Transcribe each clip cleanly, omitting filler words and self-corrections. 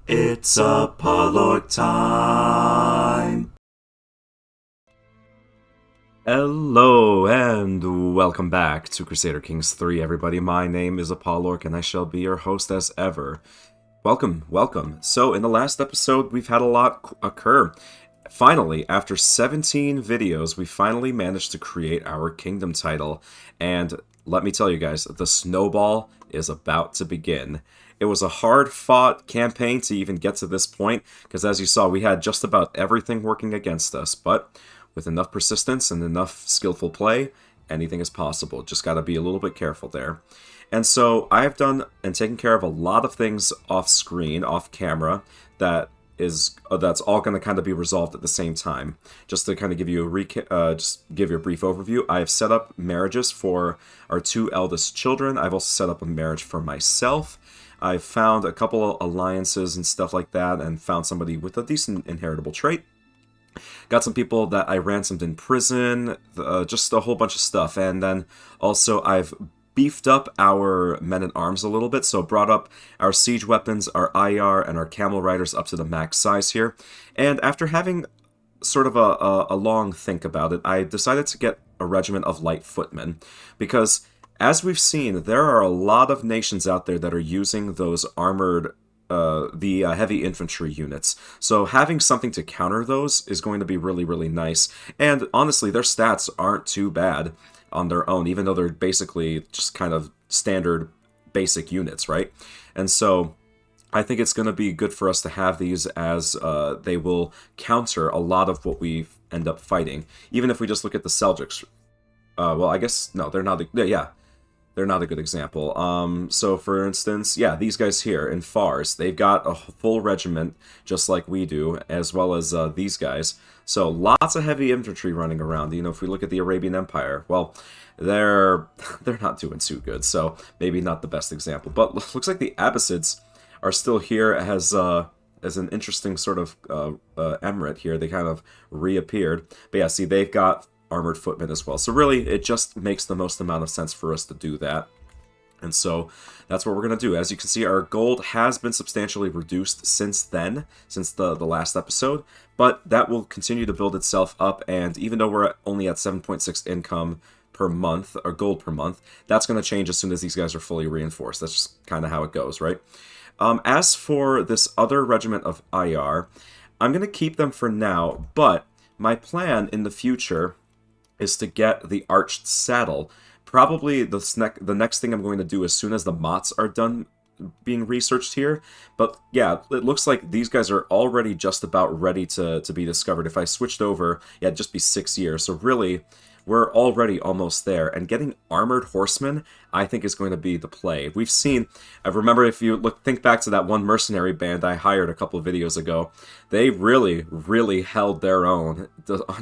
It's al-Orq time! Hello, and welcome back to Crusader Kings III, everybody. My name is al-Orq, and I shall be your host as ever. Welcome. So, in the last episode, we've had a lot occur. Finally, after 17 videos, we finally managed to create our kingdom title, and let me tell you guys, the snowball is about to begin. It was a hard-fought campaign to even get to this point, because as you saw, we had just about everything working against us, but with enough persistence and enough skillful play, anything is possible. Just gotta be a little bit careful there. And so I've done and taken care of a lot of things off screen, off camera, that's all going to kind of be resolved at the same time. Just to kind of give you just give you a brief overview, I have set up marriages for our two eldest children. I've also set up a marriage for myself. I've found a couple of alliances and stuff like that, and found somebody with a decent inheritable trait. Got some people that I ransomed in prison, just a whole bunch of stuff. And then also I've beefed up our men-at-arms a little bit, so brought up our siege weapons, our IR, and our camel riders up to the max size here. And after having sort of a long think about it, I decided to get a regiment of light footmen, because as we've seen, there are a lot of nations out there that are using those armored heavy infantry units. So having something to counter those is going to be really, really nice. And honestly, their stats aren't too bad on their own, even though they're basically just kind of standard basic units, right? And so I think it's going to be good for us to have these, as they will counter a lot of what we end up fighting. Even if we just look at the Seljuks. Well, I guess, no, they're not, yeah. They're not a good example. So, for instance, yeah, these guys here in Fars, they've got a full regiment, just like we do, as well as these guys. So, lots of heavy infantry running around. You know, if we look at the Arabian Empire, well, they're not doing too good, so maybe not the best example. But looks like the Abbasids are still here as an interesting sort of emirate here. They kind of reappeared. But yeah, see, they've got armored footmen as well. So really, it just makes the most amount of sense for us to do that. And so that's what we're going to do. As you can see, our gold has been substantially reduced since then, since the last episode, but that will continue to build itself up. And even though we're only at 7.6 income per month, or gold per month, that's going to change as soon as these guys are fully reinforced. That's just kind of how it goes, right? As for this other regiment of IR, I'm going to keep them for now, but my plan in the future is to get the arched saddle. Probably the next thing I'm going to do as soon as the mots are done being researched here. But yeah, it looks like these guys are already just about ready to be discovered. If I switched over, yeah, it'd just be 6 years. So really, we're already almost there. And getting armored horsemen, I think, is going to be the play. We've seen, I remember, if you think back to that one mercenary band I hired a couple of videos ago, they really held their own,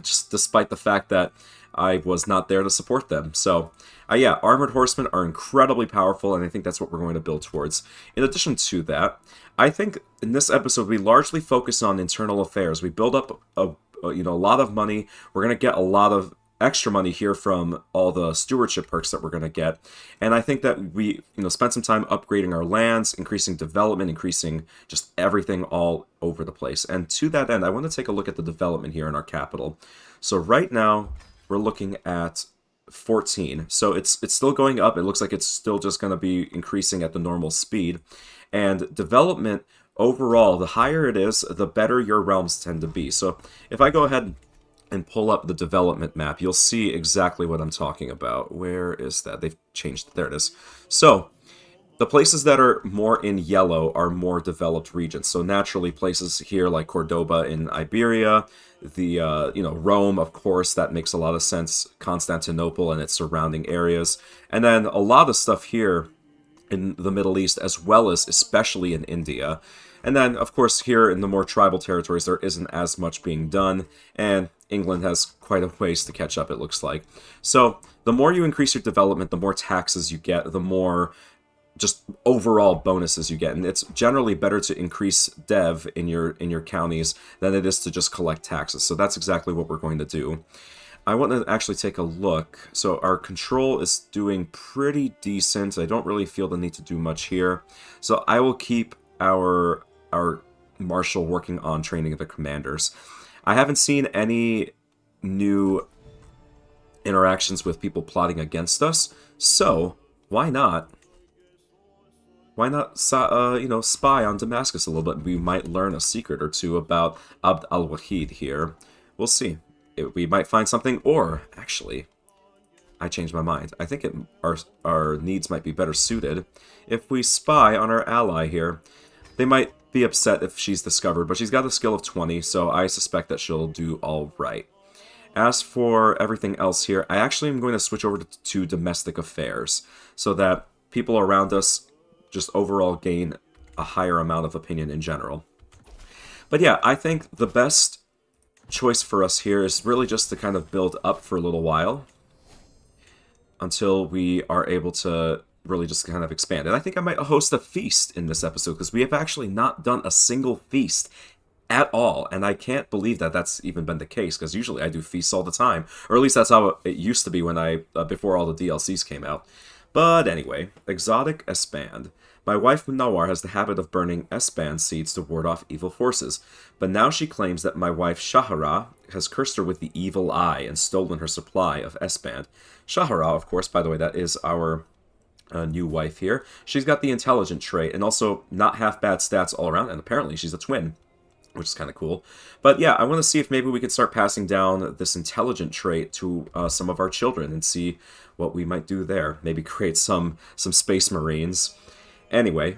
just despite the fact that I was not there to support them. So, yeah, armored horsemen are incredibly powerful, and I think that's what we're going to build towards. In addition to that, I think in this episode we largely focus on internal affairs. We build up a lot of money. We're going to get a lot of extra money here from all the stewardship perks that we're going to get. And I think that we spend some time upgrading our lands, increasing development, increasing just everything all over the place. And to that end, I want to take a look at the development here in our capital. So right now, we're looking at 14. So it's still going up. It looks like it's still just going to be increasing at the normal speed. And development, overall, the higher it is, the better your realms tend to be. So if I go ahead and pull up the development map, you'll see exactly what I'm talking about. Where is that? They've changed it. There it is. So the places that are more in yellow are more developed regions. So naturally, places here like Cordoba in Iberia, the Rome, of course, that makes a lot of sense. Constantinople and its surrounding areas, and then a lot of stuff here in the Middle East, as well as especially in India. And then, of course, here in the more tribal territories, there isn't as much being done, and England has quite a ways to catch up, it looks like. So the more you increase your development, the more taxes you get, the more just overall bonuses you get. And it's generally better to increase dev in your counties than it is to just collect taxes. So that's exactly what we're going to do. I want to actually take a look. So our control is doing pretty decent. I don't really feel the need to do much here. So I will keep our marshal working on training the commanders. I haven't seen any new interactions with people plotting against us, so why not? Why not, spy on Damascus a little bit? We might learn a secret or two about Abd al-Wahid here. We'll see. We might find something, or, actually, I changed my mind. I think our needs might be better suited if we spy on our ally here. They might be upset if she's discovered, but she's got a skill of 20, so I suspect that she'll do all right. As for everything else here, I actually am going to switch over to domestic affairs, so that people around us just overall gain a higher amount of opinion in general. But yeah, I think the best choice for us here is really just to kind of build up for a little while until we are able to really just kind of expand. And I think I might host a feast in this episode, because we have actually not done a single feast at all, and I can't believe that that's even been the case, because usually I do feasts all the time, or at least that's how it used to be when before all the DLCs came out. But anyway, exotic Esband. My wife Munawar has the habit of burning Esband seeds to ward off evil forces, but now she claims that my wife Shahara has cursed her with the evil eye and stolen her supply of Esband. Shahara, of course, by the way, that is our new wife here. She's got the intelligent trait, and also not half bad stats all around, and apparently she's a twin, which is kind of cool. But yeah, I want to see if maybe we could start passing down this intelligent trait to some of our children and see what we might do there. Maybe create some space marines. Anyway,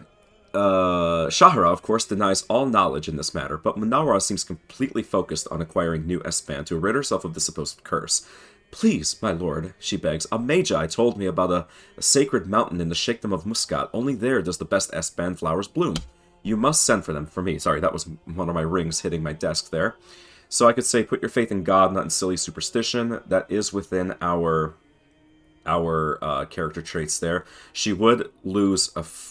Shahara, of course, denies all knowledge in this matter, but Munawara seems completely focused on acquiring new Esband to rid herself of the supposed curse. Please, my lord, she begs, a magi told me about a sacred mountain in the Sheikhdom of Muscat. Only there does the best Esband flowers bloom. You must send for them for me. Sorry, that was one of my rings hitting my desk there. So I could say, put your faith in God, not in silly superstition. That is within our character traits there. She would lose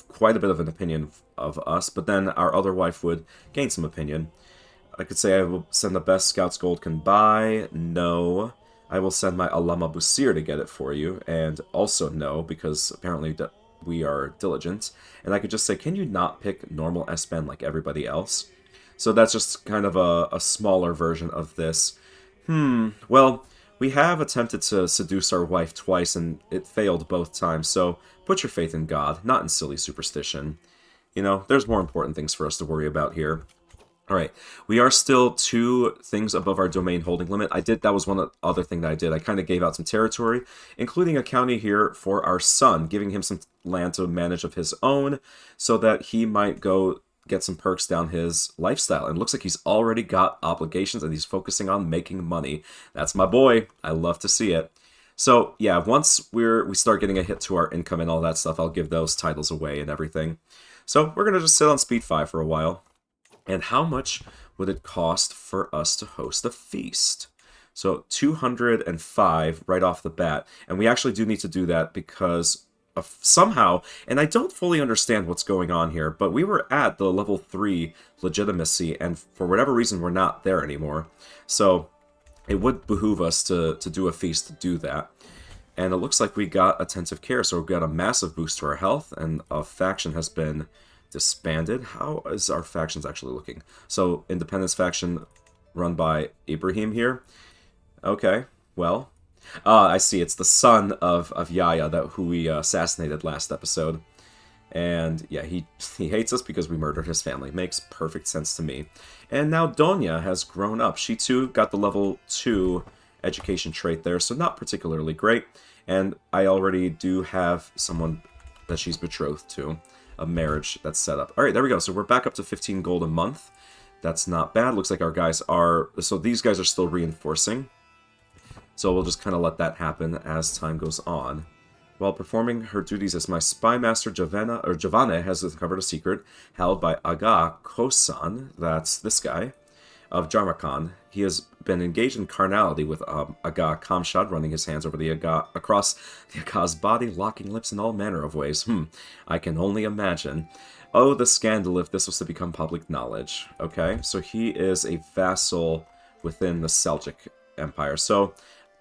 quite a bit of an opinion of us, but then our other wife would gain some opinion. I could say I will send the best scouts gold can buy. No. I will send my Alama Busir to get it for you. And also no, because apparently we are diligent. And I could just say, can you not pick normal Esband like everybody else? So that's just kind of a smaller version of this. Well, we have attempted to seduce our wife twice, and it failed both times, so put your faith in God, not in silly superstition. You know, there's more important things for us to worry about here. Alright, we are still 2 things above our domain holding limit. That was one other thing that I did. I kind of gave out some territory, including a county here for our son, giving him some land to manage of his own, so that he might go get some perks down his lifestyle. And it looks like he's already got obligations, and he's focusing on making money. That's my boy. I love to see it. So, yeah, once we start getting a hit to our income and all that stuff, I'll give those titles away and everything. So, we're going to just sit on speed 5 for a while. And how much would it cost for us to host a feast? So 205 right off the bat. And we actually do need to do that because somehow, and I don't fully understand what's going on here, but we were at the level 3 legitimacy, and for whatever reason we're not there anymore. So it would behoove us to do a feast to do that. And it looks like we got attentive care, so we got a massive boost to our health, and a faction has been disbanded. How is our factions actually looking? So, Independence faction run by Ibrahim here. Okay, well. I see, it's the son of Yahya, who we assassinated last episode. And, yeah, he hates us because we murdered his family. Makes perfect sense to me. And now Donya has grown up. She, too, got the level 2 education trait there, so not particularly great. And I already do have someone that she's betrothed to. A marriage that's set up. Alright, there we go. So we're back up to 15 gold a month. That's not bad. Looks like our guys are... So these guys are still reinforcing. So we'll just kind of let that happen as time goes on. While performing her duties as my spy master, Javane has uncovered a secret held by Aga Kosan, that's this guy, of Jarmakan. He has been engaged in carnality with Aga Kamshad, running his hands over across the Aga's body, locking lips in all manner of ways. I can only imagine. Oh, the scandal if this was to become public knowledge. Okay, so he is a vassal within the Seljuk Empire. So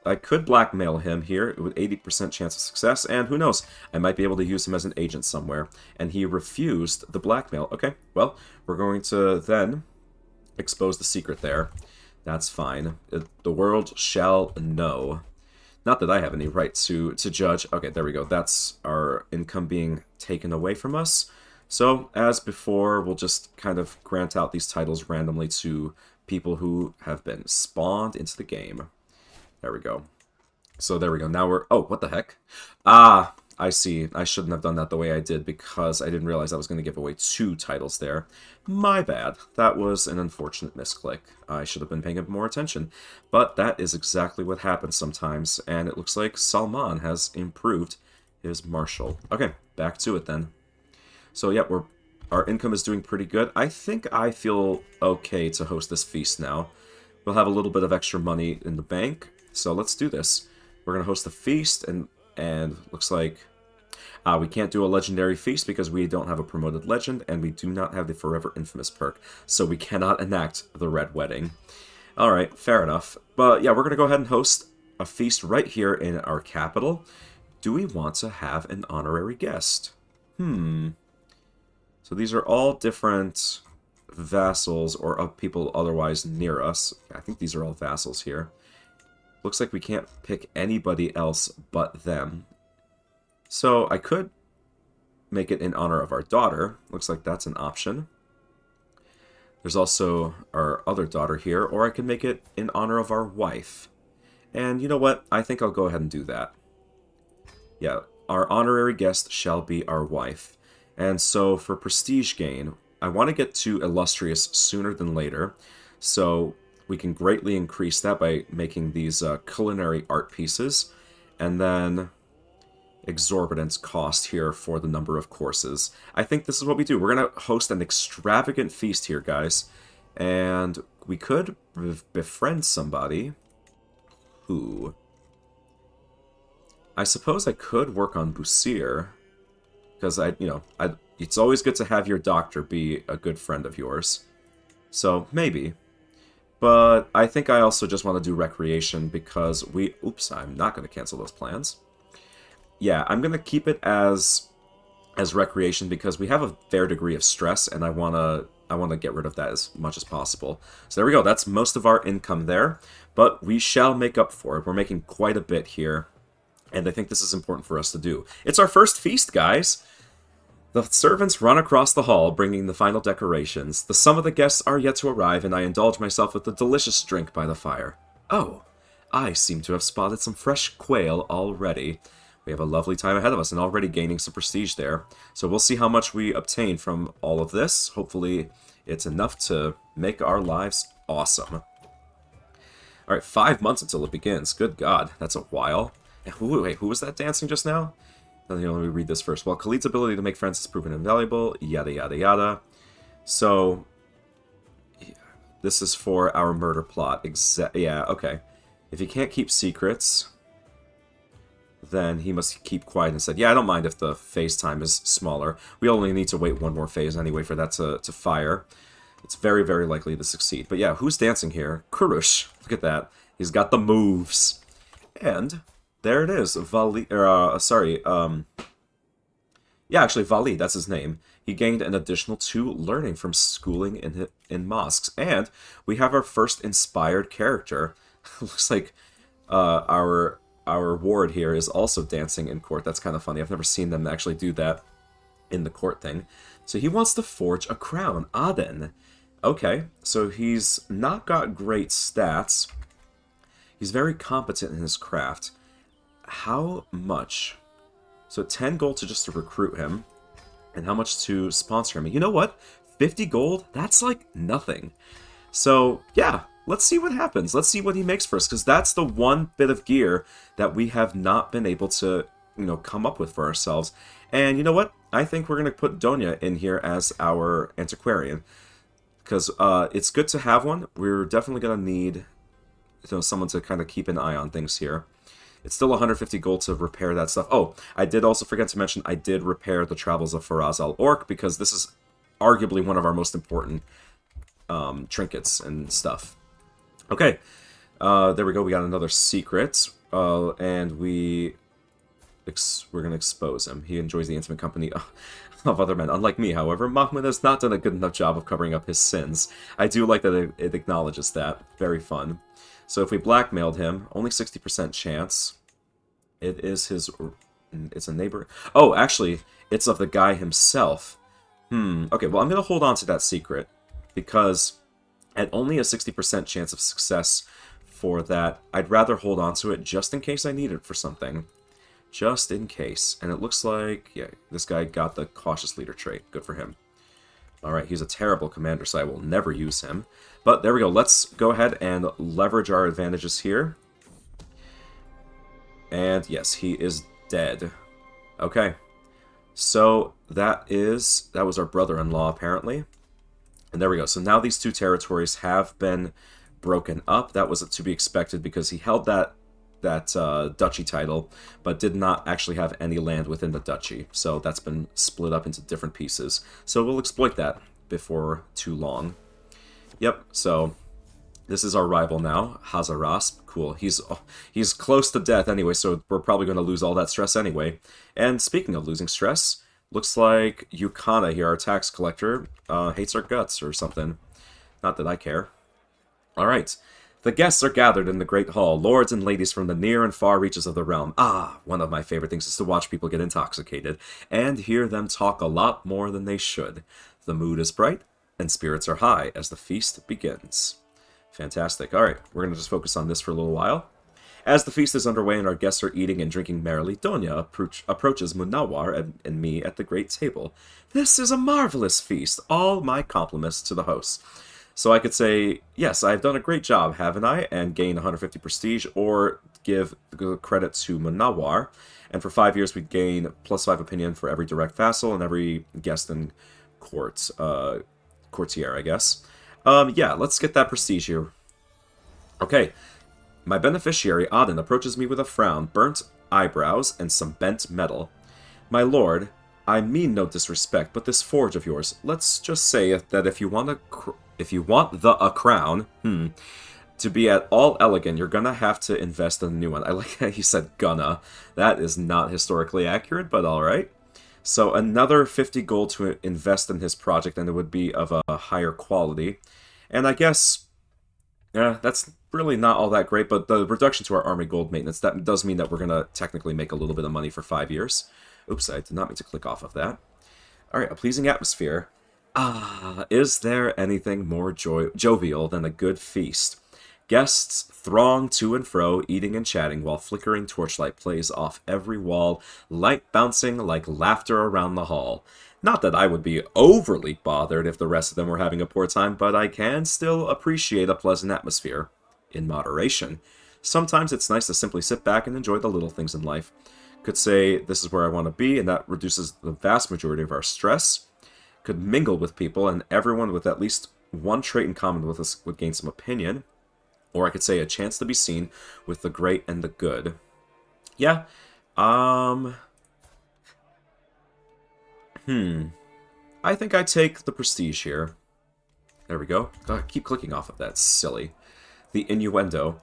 I could blackmail him here with 80% chance of success, and who knows, I might be able to use him as an agent somewhere. And he refused the blackmail. Okay, well, we're going to then expose the secret there. That's fine. The world shall know. Not that I have any right to judge. Okay, there we go. That's our income being taken away from us. So, as before, we'll just kind of grant out these titles randomly to people who have been spawned into the game. There we go. So there we go. Now we're... Oh, what the heck? Ah, I see. I shouldn't have done that the way I did because I didn't realize I was going to give away 2 titles there. My bad. That was an unfortunate misclick. I should have been paying more attention. But that is exactly what happens sometimes, and it looks like Salman has improved his martial. Okay, back to it then. So yeah, our income is doing pretty good. I think I feel okay to host this feast now. We'll have a little bit of extra money in the bank, so let's do this. We're going to host a feast, and looks like we can't do a legendary feast because we don't have a promoted legend, and we do not have the Forever Infamous perk, so we cannot enact the Red Wedding. Alright, fair enough. But yeah, we're going to go ahead and host a feast right here in our capital. Do we want to have an honorary guest? So these are all different vassals or people otherwise near us. I think these are all vassals here. Looks like we can't pick anybody else but them. So I could make it in honor of our daughter. Looks like that's an option. There's also our other daughter here, or I can make it in honor of our wife. And you know what? I think I'll go ahead and do that. Yeah, our honorary guest shall be our wife. And so for prestige gain, I want to get to illustrious sooner than later. So we can greatly increase that by making these culinary art pieces, and then exorbitant cost here for the number of courses. I think this is what we do. We're going to host an extravagant feast here, guys, and we could befriend somebody who... I suppose I could work on Busir, because it's always good to have your doctor be a good friend of yours. So, maybe. But I think I also just want to do recreation because we... Oops, I'm not going to cancel those plans. Yeah, I'm going to keep it as recreation because we have a fair degree of stress, and I want to get rid of that as much as possible. So there we go. That's most of our income there. But we shall make up for it. We're making quite a bit here, and I think this is important for us to do. It's our first feast, guys! The servants run across the hall, bringing the final decorations. The sum of the guests are yet to arrive, and I indulge myself with a delicious drink by the fire. Oh, I seem to have spotted some fresh quail already. We have a lovely time ahead of us, and already gaining some prestige there. So we'll see how much we obtain from all of this. Hopefully, it's enough to make our lives awesome. Alright, 5 months until it begins. Good God, that's a while. Wait, who was that dancing just now? Let me read this first. Well, Khalid's ability to make friends is proven invaluable, yada yada yada. So, this is for our murder plot. Yeah, okay. If he can't keep secrets, then he must keep quiet and said, yeah, I don't mind if the phase time is smaller. We only need to wait 1 more phase anyway for that to fire. It's very, very likely to succeed. But yeah, who's dancing here? Kurush. Look at that. He's got the moves. And... there it is, Vali, yeah, actually, Vali, that's his name. He gained an additional 2 learning from schooling in mosques. And we have our first inspired character. Looks like our ward here is also dancing in court. That's kind of funny. I've never seen them actually do that in the court thing. So he wants to forge a crown, Aden. Okay, so he's not got great stats. He's very competent in his craft. How much? So 10 gold to recruit him, and how much to sponsor him? You know what? 50 gold? That's like nothing. So yeah, let's see what happens. Let's see what he makes for us, because that's the one bit of gear that we have not been able to, come up with for ourselves. And you know what? I think we're going to put Donya in here as our antiquarian, because it's good to have one. We're definitely going to need someone to kind of keep an eye on things here. It's still 150 gold to repair that stuff. Oh, I did also forget to mention I did repair the Travels of Faraz al-Orq, because this is arguably one of our most important trinkets and stuff. Okay, there we go. We got another secret, and we're going to expose him. He enjoys the intimate company. of other men. Unlike me, however, Mahmud has not done a good enough job of covering up his sins. I do like that it acknowledges that. Very fun. So if we blackmailed him, only 60% chance. It is his... It's a neighbor... Oh, actually, it's of the guy himself. Okay, well, I'm going to hold on to that secret, because at only a 60% chance of success for that, I'd rather hold on to it just in case I need it for something. Just in case. And it looks like, yeah, this guy got the cautious leader trait. Good for him. Alright, he's a terrible commander, so I will never use him. But there we go. Let's go ahead and leverage our advantages here. And yes, he is dead. Okay. So that was our brother-in-law, apparently. And there we go. So now these two territories have been broken up. That was to be expected because he held that duchy title, but did not actually have any land within the duchy. So that's been split up into different pieces. So we'll exploit that before too long. Yep, so this is our rival now, Hazarasp. Cool. He's close to death anyway, so we're probably going to lose all that stress anyway. And speaking of losing stress, looks like Yukana here, our tax collector, hates our guts or something. Not that I care. Alright. The guests are gathered in the great hall, lords and ladies from the near and far reaches of the realm. Ah, one of my favorite things is to watch people get intoxicated, and hear them talk a lot more than they should. The mood is bright, and spirits are high as the feast begins. Fantastic. Alright, we're going to just focus on this for a little while. As the feast is underway and our guests are eating and drinking merrily, Donya approaches Munawar and me at the great table. This is a marvelous feast. All my compliments to the hosts. So I could say, yes, I've done a great job, haven't I? And gain 150 prestige, or give the credit to Munawar. And for 5 years, we'd gain +5 opinion for every direct vassal and every guest in court, courtier, I guess. Yeah, let's get that prestige here. Okay, my beneficiary, Aden, approaches me with a frown, burnt eyebrows, and some bent metal. My lord, I mean no disrespect, but this forge of yours, let's just say that if you want a crown, to be at all elegant, you're gonna have to invest in a new one. I like how he said gonna. That is not historically accurate, but alright. So another 50 gold to invest in his project, and it would be of a higher quality. And I guess, yeah, that's really not all that great, but the reduction to our army gold maintenance, that does mean that we're going to technically make a little bit of money for 5 years. Oops, I did not mean to click off of that. Alright, a pleasing atmosphere. Ah, is there anything more jovial than a good feast? Guests throng to and fro, eating and chatting, while flickering torchlight plays off every wall, light bouncing like laughter around the hall. Not that I would be overly bothered if the rest of them were having a poor time, but I can still appreciate a pleasant atmosphere. In moderation. Sometimes it's nice to simply sit back and enjoy the little things in life. Could say, this is where I want to be, and that reduces the vast majority of our stress. Could mingle with people, and everyone with at least one trait in common with us would gain some opinion. Or I could say a chance to be seen with the great and the good. Yeah. I think I take the prestige here. There we go. God, keep clicking off of that. Silly. The innuendo.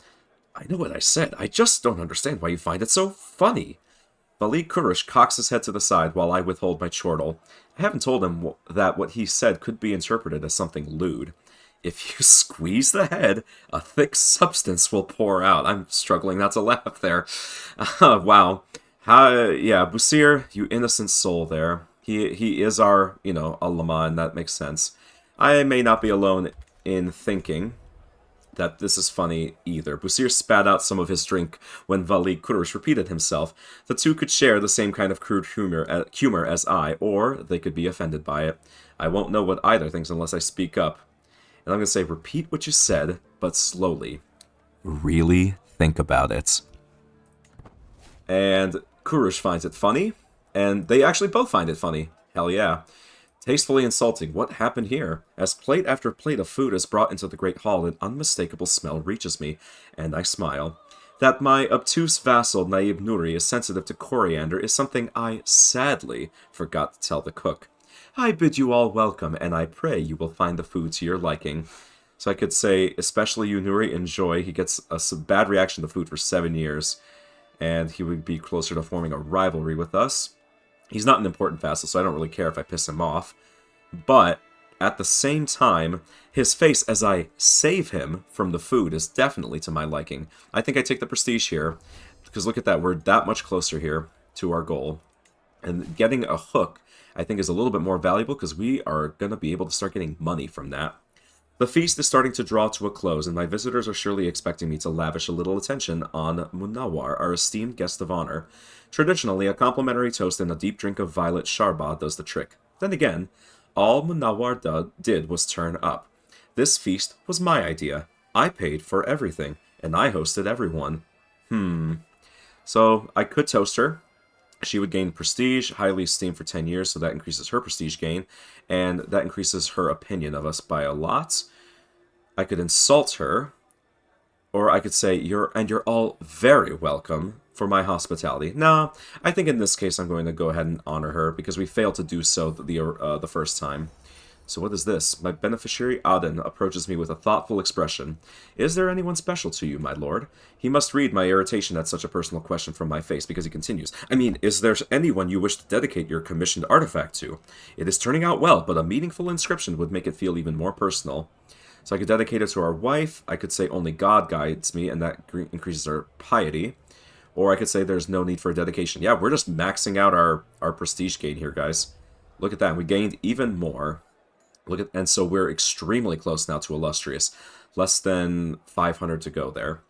I know what I said. I just don't understand why you find it so funny. Valik Kurush cocks his head to the side while I withhold my chortle. I haven't told him that what he said could be interpreted as something lewd. If you squeeze the head, a thick substance will pour out. I'm struggling not to laugh there. Wow. Yeah, Busir, you innocent soul there. He is our, ulama, and that makes sense. I may not be alone in thinking that this is funny either. Busir spat out some of his drink when Valik Kurush repeated himself. The two could share the same kind of crude humor as I, or they could be offended by it. I won't know what either thinks unless I speak up. And I'm going to say, repeat what you said, but slowly. Really think about it. And Kurush finds it funny, and they actually both find it funny. Hell yeah. Tastefully insulting, what happened here? As plate after plate of food is brought into the great hall, an unmistakable smell reaches me, and I smile. That my obtuse vassal, Naib Nuri, is sensitive to coriander is something I sadly forgot to tell the cook. I bid you all welcome, and I pray you will find the food to your liking. So I could say, especially you, Nuri, enjoy. He gets a bad reaction to food for 7 years, and he would be closer to forming a rivalry with us. He's not an important vassal, so I don't really care if I piss him off. But at the same time, his face as I save him from the food is definitely to my liking. I think I take the prestige here, because look at that, we're that much closer here to our goal. And getting a hook, I think, is a little bit more valuable, because we are going to be able to start getting money from that. The feast is starting to draw to a close, and my visitors are surely expecting me to lavish a little attention on Munawar, our esteemed guest of honor. Traditionally, a complimentary toast and a deep drink of violet sharba does the trick. Then again, all Munawar did was turn up. This feast was my idea. I paid for everything, and I hosted everyone. So I could toast her. She would gain prestige, highly esteemed for 10 years, so that increases her prestige gain, and that increases her opinion of us by a lot. I could insult her, or I could say, you're all very welcome for my hospitality. No, I think in this case I'm going to go ahead and honor her, because we failed to do so the first time. So what is this? My beneficiary Aden approaches me with a thoughtful expression. Is there anyone special to you, my lord? He must read my irritation at such a personal question from my face, because he continues. I mean, is there anyone you wish to dedicate your commissioned artifact to? It is turning out well, but a meaningful inscription would make it feel even more personal. So I could dedicate it to our wife. I could say only God guides me, and that increases our piety. Or I could say there's no need for a dedication. Yeah, we're just maxing out our prestige gain here, guys. Look at that. We gained even more. And so we're extremely close now to illustrious. Less than 500 to go there.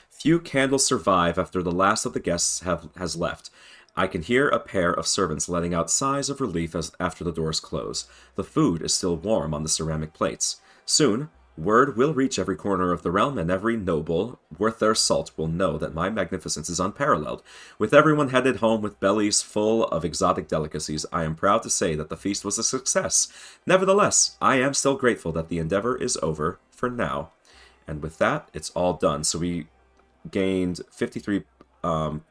Few candles survive after the last of the guests has left. I can hear a pair of servants letting out sighs of relief after the doors close. The food is still warm on the ceramic plates. Soon, word will reach every corner of the realm, and every noble worth their salt will know that my magnificence is unparalleled. With everyone headed home with bellies full of exotic delicacies, I am proud to say that the feast was a success. Nevertheless, I am still grateful that the endeavor is over for now. And with that, it's all done. So we gained 53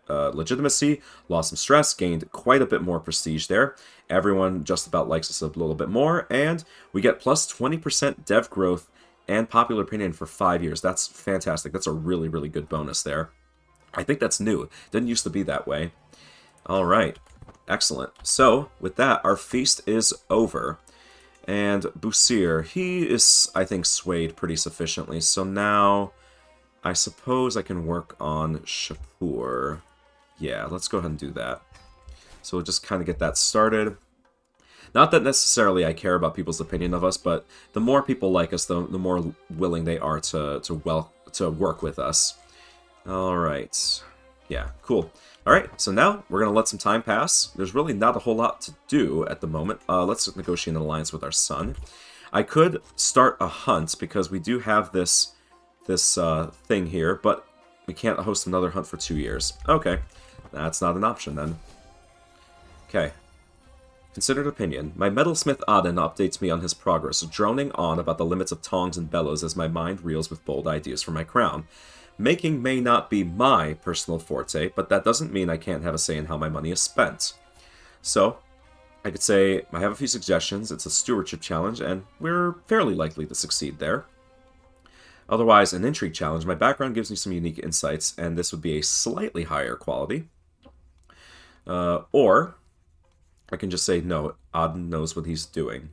legitimacy, lost some stress, gained quite a bit more prestige there. Everyone just about likes us a little bit more, and we get plus 20% dev growth and popular opinion for 5 years. That's fantastic. That's a really, really good bonus there. I think that's new. Didn't used to be that way. All right. Excellent. So, with that, our feast is over. And Busir, he is, I think, swayed pretty sufficiently. So now, I suppose I can work on Shapur. Yeah, let's go ahead and do that. So we'll just kind of get that started. Not that necessarily I care about people's opinion of us, but the more people like us, the more willing they are to work with us. All right. Yeah, cool. All right, so now we're going to let some time pass. There's really not a whole lot to do at the moment. Let's negotiate an alliance with our son. I could start a hunt, because we do have this thing here, but we can't host another hunt for 2 years. Okay, that's not an option then. Okay. Considered opinion. My metalsmith Aden updates me on his progress, droning on about the limits of tongs and bellows as my mind reels with bold ideas for my crown. Making may not be my personal forte, but that doesn't mean I can't have a say in how my money is spent. So, I could say I have a few suggestions. It's a stewardship challenge, and we're fairly likely to succeed there. Otherwise, an intrigue challenge. My background gives me some unique insights, and this would be a slightly higher quality. Or I can just say, no, Aden knows what he's doing.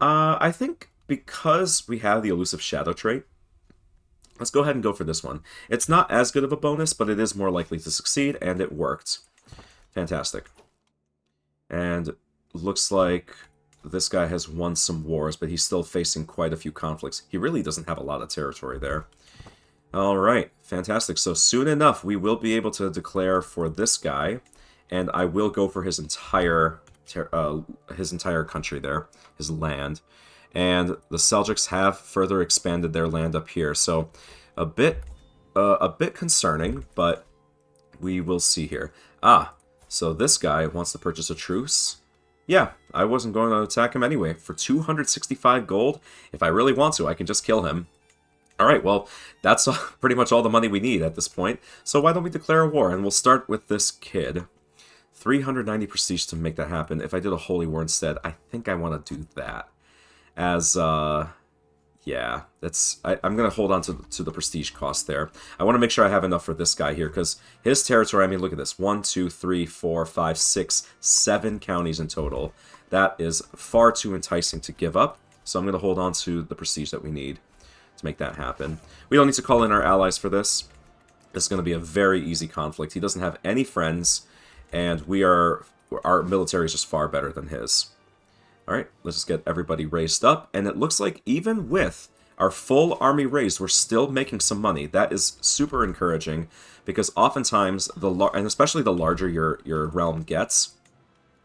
I think because we have the elusive shadow trait, let's go ahead and go for this one. It's not as good of a bonus, but it is more likely to succeed, and it worked. Fantastic. And looks like this guy has won some wars, but he's still facing quite a few conflicts. He really doesn't have a lot of territory there. Alright, fantastic. So soon enough, we will be able to declare for this guy, and I will go for his entire country there, his land. And the Seljuks have further expanded their land up here, so a bit concerning, but we will see here. So this guy wants to purchase a truce. Yeah, I wasn't going to attack him anyway. For 265 gold, if I really want to, I can just kill him. Alright, well, that's pretty much all the money we need at this point. So why don't we declare a war, and we'll start with this kid. 390 prestige to make that happen. If I did a holy war instead, I think I want to do that. As, Yeah, I'm going to hold on to the prestige cost there. I want to make sure I have enough for this guy here, because his territory, I mean, look at this. 1, 2, 3, 4, 5, 6, 7 counties in total. That is far too enticing to give up, so I'm going to hold on to the prestige that we need to make that happen. We don't need to call in our allies for this. This is going to be a very easy conflict. He doesn't have any friends, and our military is just far better than his. Alright, let's just get everybody raised up, and it looks like even with our full army raised, we're still making some money. That is super encouraging, because oftentimes, and especially the larger your realm gets,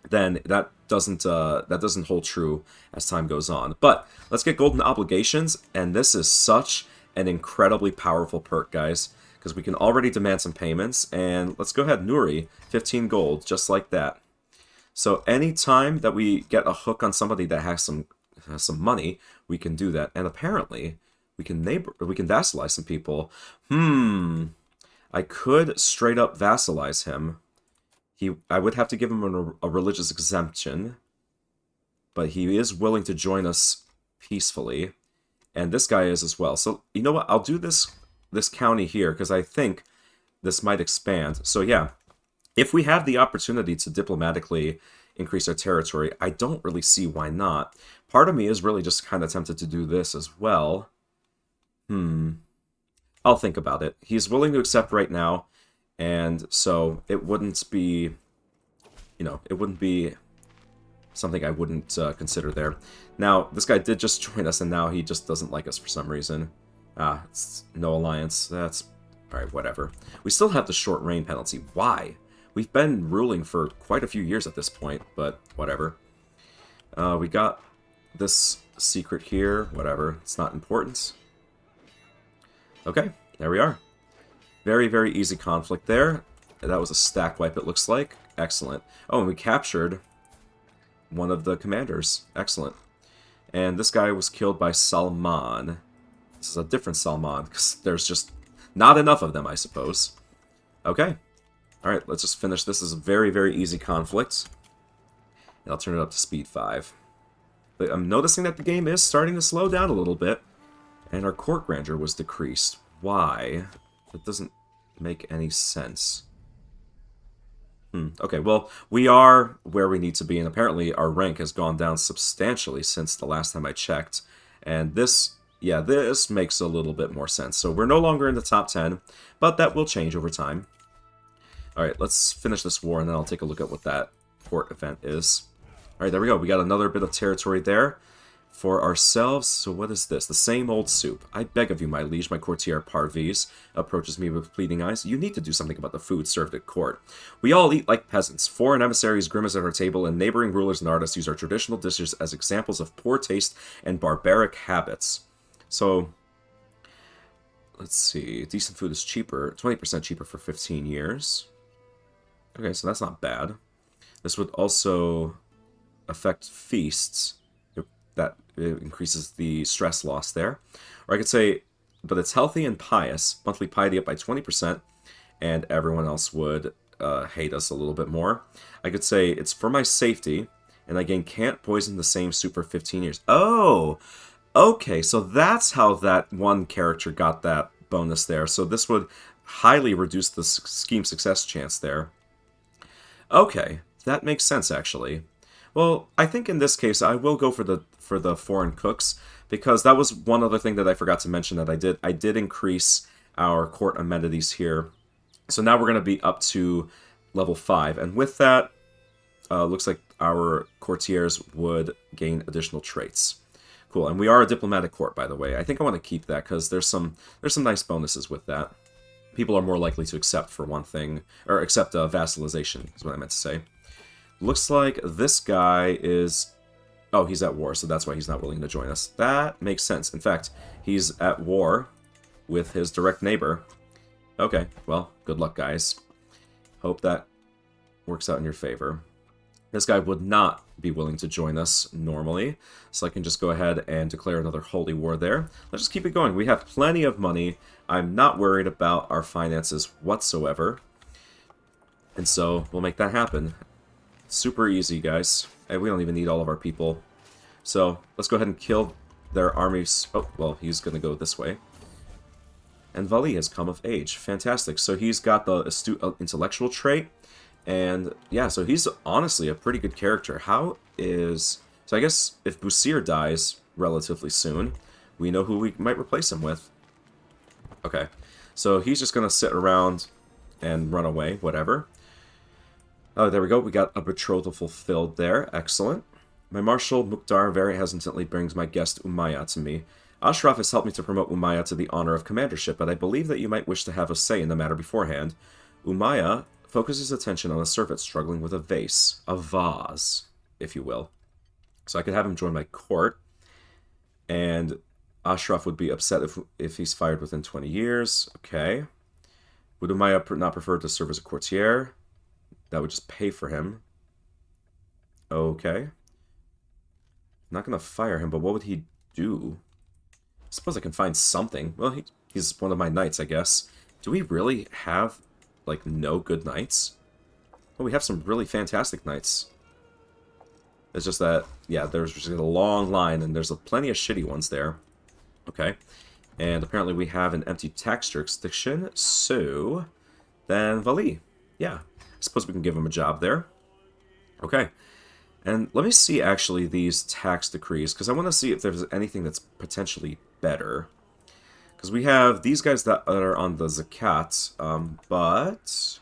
then that doesn't hold true as time goes on. But let's get golden obligations, and this is such an incredibly powerful perk, guys, because we can already demand some payments, and let's go ahead, Nuri, 15 gold, just like that. So anytime that we get a hook on somebody that has some money, we can do that. And apparently, we can vassalize some people. I could straight up vassalize him. I would have to give him a religious exemption, but he is willing to join us peacefully, and this guy is as well. So you know what? I'll do this county here because I think this might expand. So yeah. If we have the opportunity to diplomatically increase our territory, I don't really see why not. Part of me is really just kind of tempted to do this as well. I'll think about it. He's willing to accept right now, and so it wouldn't be, it wouldn't be something I wouldn't consider there. Now, this guy did just join us, and now he just doesn't like us for some reason. It's no alliance. That's, alright, whatever. We still have the short reign penalty. Why? We've been ruling for quite a few years at this point, but whatever. We got this secret here, whatever. It's not important. Okay, there we are. Very, very easy conflict there. That was a stack wipe, it looks like. Excellent. Oh, and we captured one of the commanders. Excellent. And this guy was killed by Salman. This is a different Salman, because there's just not enough of them, I suppose. Okay. Alright, let's just finish this. This is a very, very easy conflict. And I'll turn it up to speed 5. But I'm noticing that the game is starting to slow down a little bit. And our court grandeur was decreased. Why? That doesn't make any sense. Okay, well, we are where we need to be, and apparently our rank has gone down substantially since the last time I checked. And this, yeah, this makes a little bit more sense. So we're no longer in the top 10, but that will change over time. Alright, let's finish this war, and then I'll take a look at what that port event is. Alright, there we go. We got another bit of territory there for ourselves. So what is this? The same old soup. I beg of you, my liege, my courtier Parviz approaches me with pleading eyes. You need to do something about the food served at court. We all eat like peasants. Foreign emissaries grimace at our table, and neighboring rulers and artists use our traditional dishes as examples of poor taste and barbaric habits. So, let's see. Decent food is cheaper. 20% cheaper for 15 years. Okay, so that's not bad. This would also affect feasts. That increases the stress loss there. Or I could say, but it's healthy and pious. Monthly piety up by 20%, and everyone else would hate us a little bit more. I could say it's for my safety, and I gain can't poison the same soup for 15 years. Oh! Okay, so that's how that one character got that bonus there. So this would highly reduce the scheme success chance there. Okay, that makes sense, actually. Well, I think in this case, I will go for the foreign cooks, because that was one other thing that I forgot to mention that I did. I did increase our court amenities here. So now we're going to be up to level 5, and with that, looks like our courtiers would gain additional traits. Cool, and we are a diplomatic court, by the way. I think I want to keep that, because there's some nice bonuses with that. People are more likely to accept, for one thing, or accept vassalization, is what I meant to say. Looks like this guy is... Oh, he's at war, so that's why he's not willing to join us. That makes sense. In fact, he's at war with his direct neighbor. Okay, well, good luck, guys. Hope that works out in your favor. This guy would not be willing to join us normally, so I can just go ahead and declare another holy war there. Let's just keep it going. We have plenty of money. I'm not worried about our finances whatsoever. And so, we'll make that happen. Super easy, guys. And we don't even need all of our people. So, let's go ahead and kill their armies... Oh, well, he's going to go this way. And Vali has come of age. Fantastic. So he's got the astute intellectual trait. And yeah, so he's honestly a pretty good character. How is... So I guess if Busir dies relatively soon, we know who we might replace him with. Okay. So he's just going to sit around and run away, whatever. Oh, there we go. We got a betrothal fulfilled there. Excellent. My Marshal Mukhtar very hesitantly brings my guest Umayyah to me. Ashraf has helped me to promote Umayyah to the honor of commandership, but I believe that you might wish to have a say in the matter beforehand. Umayyah focuses attention on a servant struggling with a vase. A vase, if you will. So I could have him join my court, and Ashraf would be upset if he's fired within 20 years. Okay. Would Umayyah not prefer to serve as a courtier? That would just pay for him. Okay. I'm not going to fire him, but what would he do? I suppose I can find something. Well, he's one of my knights, I guess. Do we really have, like, no good knights? Well, we have some really fantastic knights. It's just that, yeah, there's just a long line, and there's plenty of shitty ones there. Okay. And apparently we have an empty tax jurisdiction, so... Then Vali. Yeah. I suppose we can give him a job there. Okay. And let me see, actually, these tax decrees, because I want to see if there's anything that's potentially better. Because we have these guys that are on the zakat, but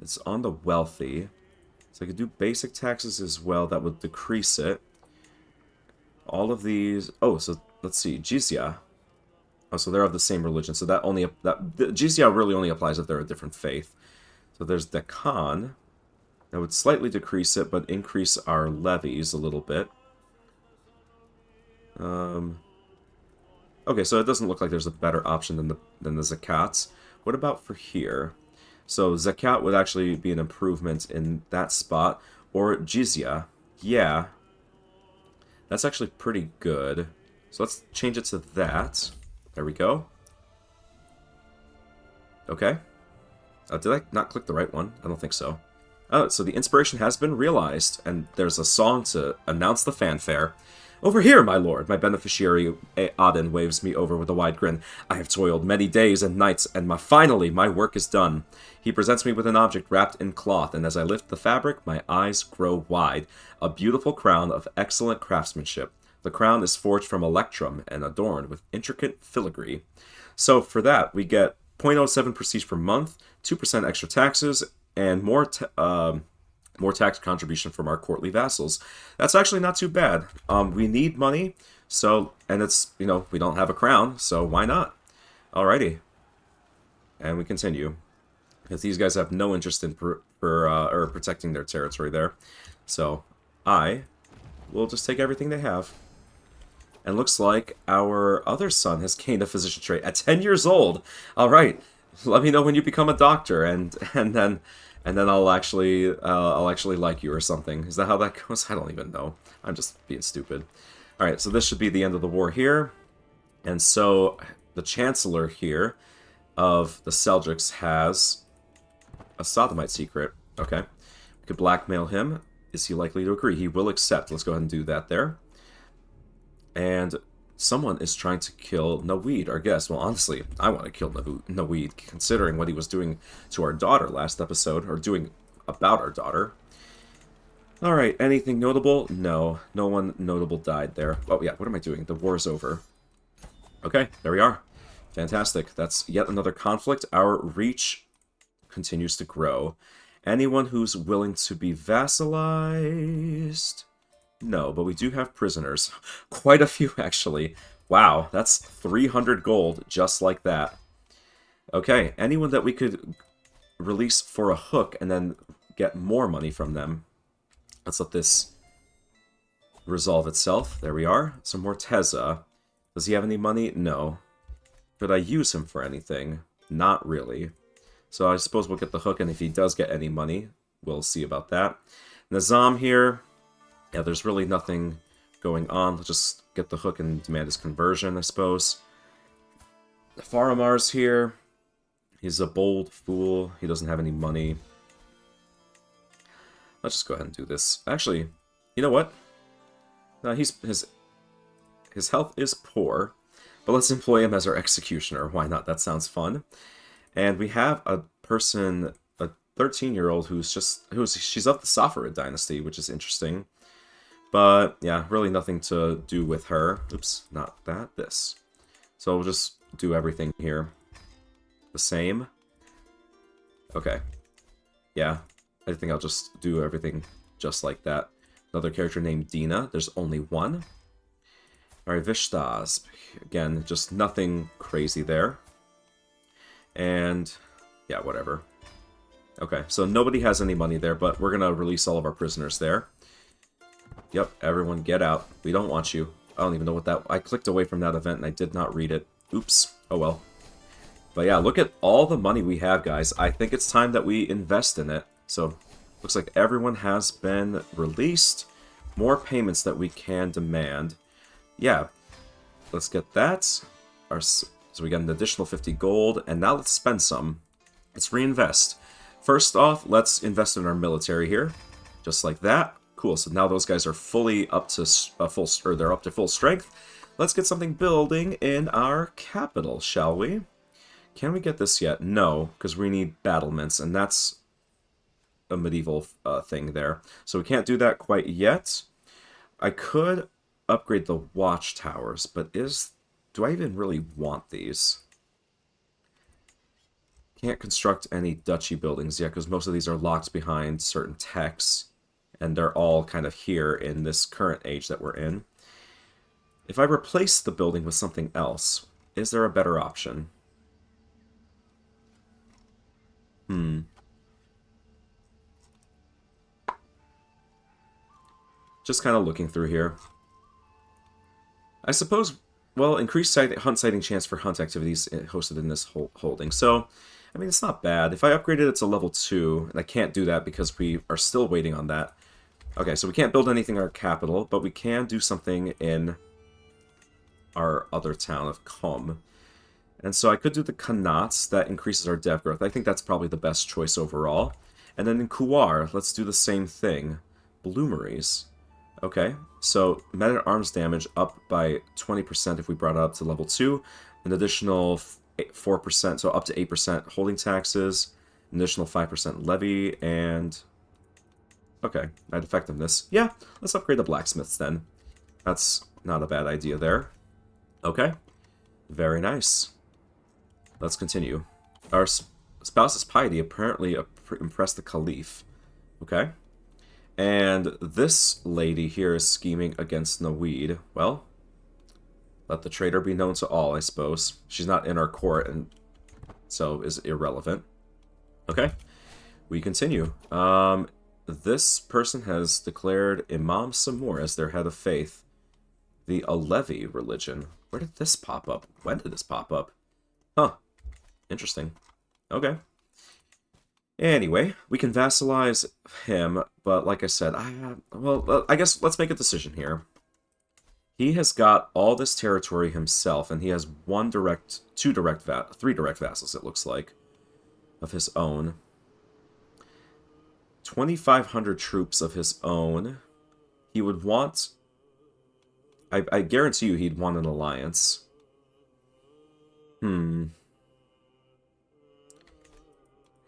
it's on the wealthy. So I could do basic taxes as well. That would decrease it. All of these... Oh, so let's see. Jizya. Oh, so they're of the same religion. So that only... the Jizya really only applies if they're a different faith. So there's Deccan. That would slightly decrease it, but increase our levies a little bit. Okay, so it doesn't look like there's a better option than the zakats. What about for here? So zakat would actually be an improvement in that spot. Or jizya. Yeah. That's actually pretty good. So let's change it to that. There we go. Okay. Did I not click the right one? I don't think so. Oh, so the inspiration has been realized, and there's a song to announce the fanfare. Over here, my lord, my beneficiary Aden waves me over with a wide grin. I have toiled many days and nights, and finally my work is done. He presents me with an object wrapped in cloth, and as I lift the fabric, my eyes grow wide. A beautiful crown of excellent craftsmanship. The crown is forged from electrum and adorned with intricate filigree. So for that, we get 0.07 prestige per month, 2% extra taxes, and more tax contribution from our courtly vassals. That's actually not too bad. We need money, so, and it's, you know, we don't have a crown, so why not? Alrighty. And we continue. Because these guys have no interest in protecting their territory there. So, I will just take everything they have. And looks like our other son has gained a physician trait at 10 years old. Alright. Let me know when you become a doctor, and then I'll actually like you or something. Is that how that goes? I don't even know. I'm just being stupid. All right, so this should be the end of the war here, and so the Chancellor here of the Seljuks has a sodomite secret. Okay, we could blackmail him. Is he likely to agree? He will accept. Let's go ahead and do that there. And someone is trying to kill Naweed, our guest. Well, honestly, I want to kill Naweed, considering what he was doing to our daughter last episode, or doing about our daughter. Alright, anything notable? No. No one notable died there. Oh, yeah, what am I doing? The war's over. Okay, there we are. Fantastic. That's yet another conflict. Our reach continues to grow. Anyone who's willing to be vassalized... No, but we do have prisoners. Quite a few, actually. Wow, that's 300 gold, just like that. Okay, anyone that we could release for a hook and then get more money from them. Let's let this resolve itself. There we are. Some more Teza. Does he have any money? No. Could I use him for anything? Not really. So I suppose we'll get the hook, and if he does get any money, we'll see about that. Nizam here. Yeah, there's really nothing going on. Let's just get the hook and demand his conversion, I suppose. Faramar's here. He's a bold fool. He doesn't have any money. Let's just go ahead and do this. Actually, you know what? No, his His health is poor, but let's employ him as our executioner. Why not? That sounds fun. And we have a person, a 13-year-old she's of the Safarid Dynasty, which is interesting. But yeah, really nothing to do with her. Oops, not that, this. So we'll just do everything here the same. Okay. Yeah, I think I'll just do everything just like that. Another character named Dina. There's only one. Alright, Vishtaz. Again, just nothing crazy there. And yeah, whatever. Okay, so nobody has any money there, but we're gonna release all of our prisoners there. Yep, everyone get out. We don't want you. I don't even know what that... I clicked away from that event and I did not read it. Oops. Oh well. But yeah, look at all the money we have, guys. I think it's time that we invest in it. So, looks like everyone has been released. More payments that we can demand. Yeah, let's get that. So we got an additional 50 gold, and now let's spend some. Let's reinvest. First off, let's invest in our military here. Just like that. Cool, so now those guys are fully up to they're up to full strength. Let's get something building in our capital, shall we? Can we get this yet? No, because we need battlements, and that's a medieval thing there. So we can't do that quite yet. I could upgrade the watchtowers, but do I even really want these? Can't construct any duchy buildings yet, because most of these are locked behind certain texts, and they're all kind of here in this current age that we're in. If I replace the building with something else, is there a better option? Just kind of looking through here. I suppose, well, increased hunt sighting chance for hunt activities hosted in this holding. So, I mean, it's not bad. If I upgraded it to level 2, and I can't do that because we are still waiting on that. Okay, so we can't build anything in our capital, but we can do something in our other town of Qom. And so I could do the Qanats, that increases our dev growth. I think that's probably the best choice overall. And then in Kuwar, let's do the same thing. Bloomeries. Okay, so men-at-arms damage up by 20% if we brought it up to level 2. An additional 4%, so up to 8% holding taxes. An additional 5% levy, and... Okay, night effectiveness. Yeah, let's upgrade the blacksmiths then. That's not a bad idea there. Okay, very nice. Let's continue. Our spouse's piety apparently impressed the Caliph. Okay. And this lady here is scheming against Naweed. Well, let the traitor be known to all, I suppose. She's not in our court, and so is irrelevant. Okay, we continue. This person has declared Imam Samur as their head of faith. The Alevi religion. Where did this pop up? When did this pop up? Huh. Interesting. Okay. Anyway, we can vassalize him, but like I said, I guess let's make a decision here. He has got all this territory himself, and he has three direct vassals, it looks like, of his own. 2,500 troops of his own. He would want... I guarantee you he'd want an alliance.